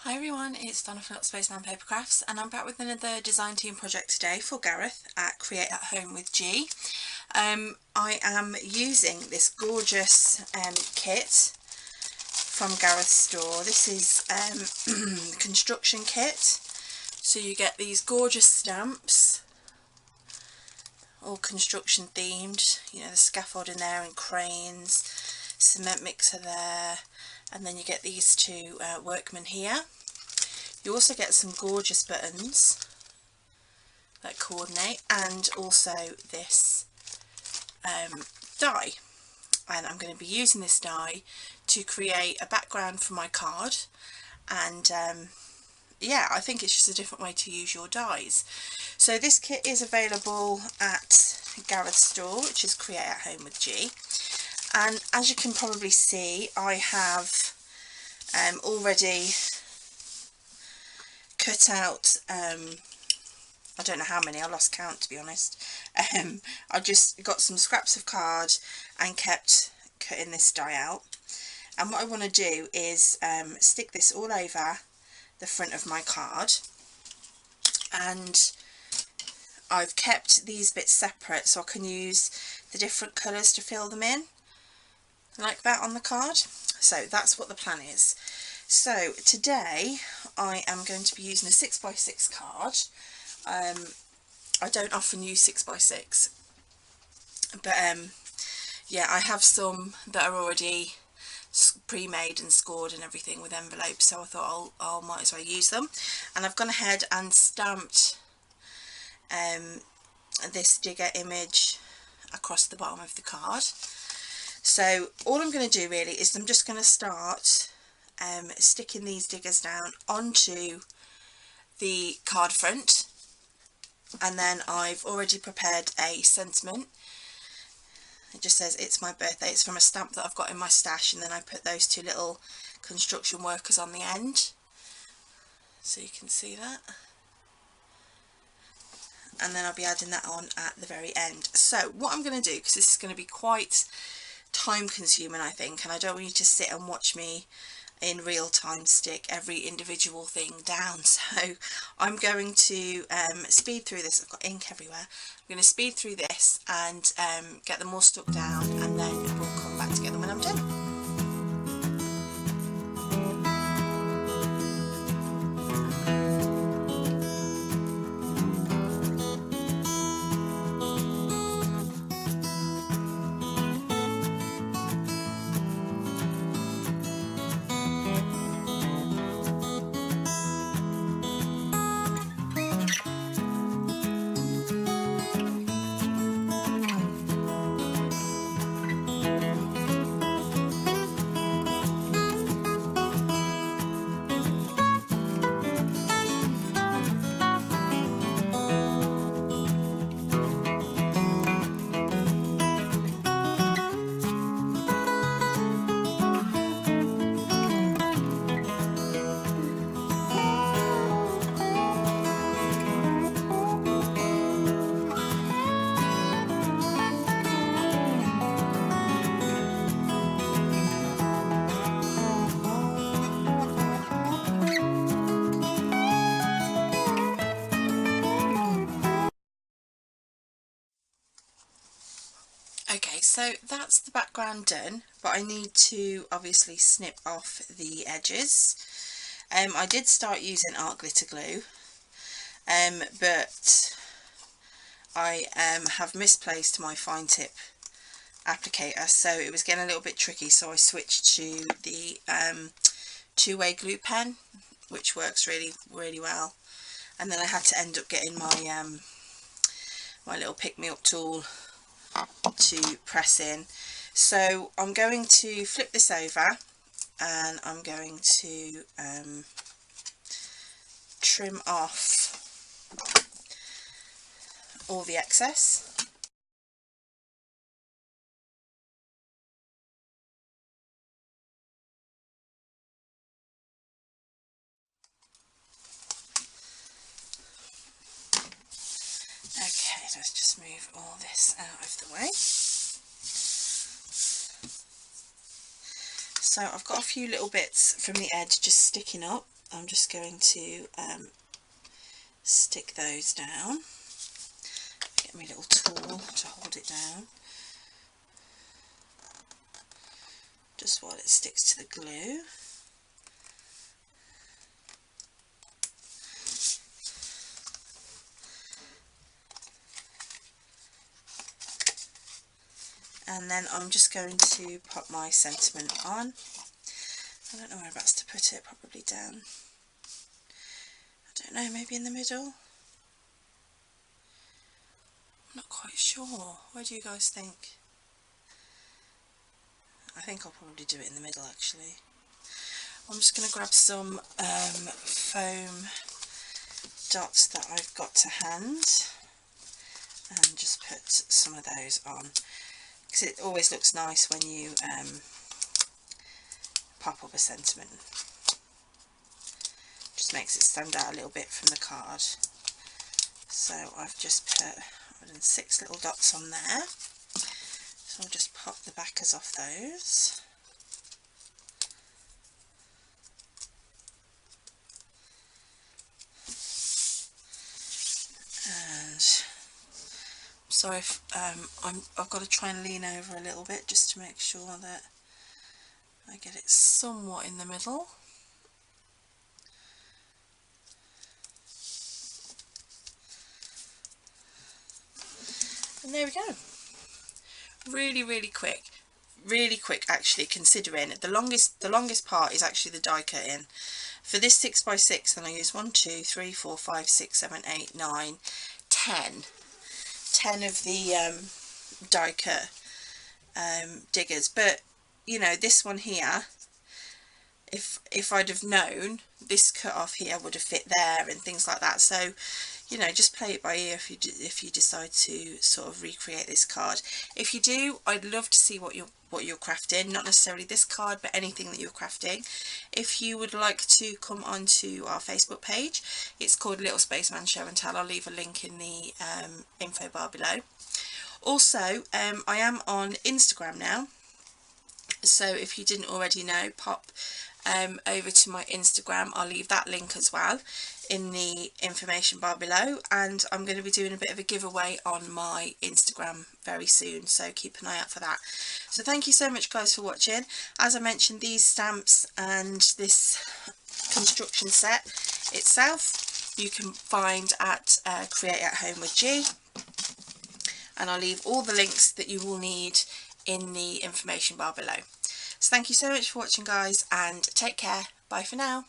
Hi everyone, it's Donna from Spaceman Paper Crafts, and I'm back with another design team project today for Gareth at Create at Home with G. I am using this gorgeous kit from Gareth's store. This is construction kit, so you get these gorgeous stamps, all construction themed, you know, the scaffolding there and cranes, cement mixer there, and then you get these two workmen here. You also get some gorgeous buttons that coordinate, and also this die, and I'm going to be using this die to create a background for my card. And yeah, I think it's just a different way to use your dies. So this kit is available at Gareth's store, which is Create at Home with G, and as you can probably see, I have already cut out I don't know how many, I lost count to be honest. I just got some scraps of card and kept cutting this die out, and what I want to do is stick this all over the front of my card, and I've kept these bits separate so I can use the different colours to fill them in like that on the card. So that's what the plan is. So today I am going to be using a 6x6 card. I don't often use 6x6, but yeah, I have some that are already pre-made and scored and everything with envelopes, so I thought I'll might as well use them. And I've gone ahead and stamped this digger image across the bottom of the card. So all I'm going to do really is I'm just going to start sticking these diggers down onto the card front, and then I've already prepared a sentiment. It just says it's my birthday. It's from a stamp that I've got in my stash, and then I put those two little construction workers on the end so you can see that, and then I'll be adding that on at the very end. So what I'm going to do, because this is going to be quite time consuming I think, and I don't want you to sit and watch me in real time stick every individual thing down, so I'm going to speed through this. I've got ink everywhere. I'm going to speed through this and get them all stuck down, and then we'll come back to get them when I'm done. Okay, so that's the background done, but I need to obviously snip off the edges. I did start using art glitter glue, but I have misplaced my fine tip applicator, so it was getting a little bit tricky, so I switched to the two-way glue pen, which works really well. And then I had to end up getting my my little pick-me-up tool to press in. So I'm going to flip this over, and I'm going to trim off all the excess. Okay, let's just move all this out of the way. So I've got a few little bits from the edge just sticking up, I'm just going to stick those down. Get my little tool to hold it down, just while it sticks to the glue. And then I'm just going to pop my sentiment on. I don't know whereabouts to put it, probably down. I don't know, maybe in the middle? I'm not quite sure. Where do you guys think? I think I'll probably do it in the middle actually. I'm just going to grab some foam dots that I've got to hand and just put some of those on. Because it always looks nice when you pop up a sentiment. Just makes it stand out a little bit from the card. So I've just put 6 little dots on there. So I'll just pop the backers off those. And sorry if I've got to try and lean over a little bit just to make sure that I get it somewhat in the middle. And there we go. Really quick actually, considering the longest part is actually the die cutting. For this 6x6 then I use 1, 2, 3, 4, 5, 6, 7, 8, 9, 10 of the die cut diggers. But you know, this one here, if I'd have known, this cut off here would have fit there and things like that. So you know, just play it by ear if you decide to sort of recreate this card. If you do, I'd love to see what you're crafting, not necessarily this card but anything that you're crafting. If you would like to come onto our Facebook page, it's called Little Spaceman Show and Tell. I'll leave a link in the info bar below. Also, I am on Instagram now, so if you didn't already know, pop over to my Instagram. I'll leave that link as well in the information bar below, and I'm going to be doing a bit of a giveaway on my Instagram very soon, so keep an eye out for that. So thank you so much guys for watching. As I mentioned, these stamps and this construction set itself you can find at Create at Home with G, and I'll leave all the links that you will need in the information bar below. So thank you so much for watching guys, and take care. Bye for now.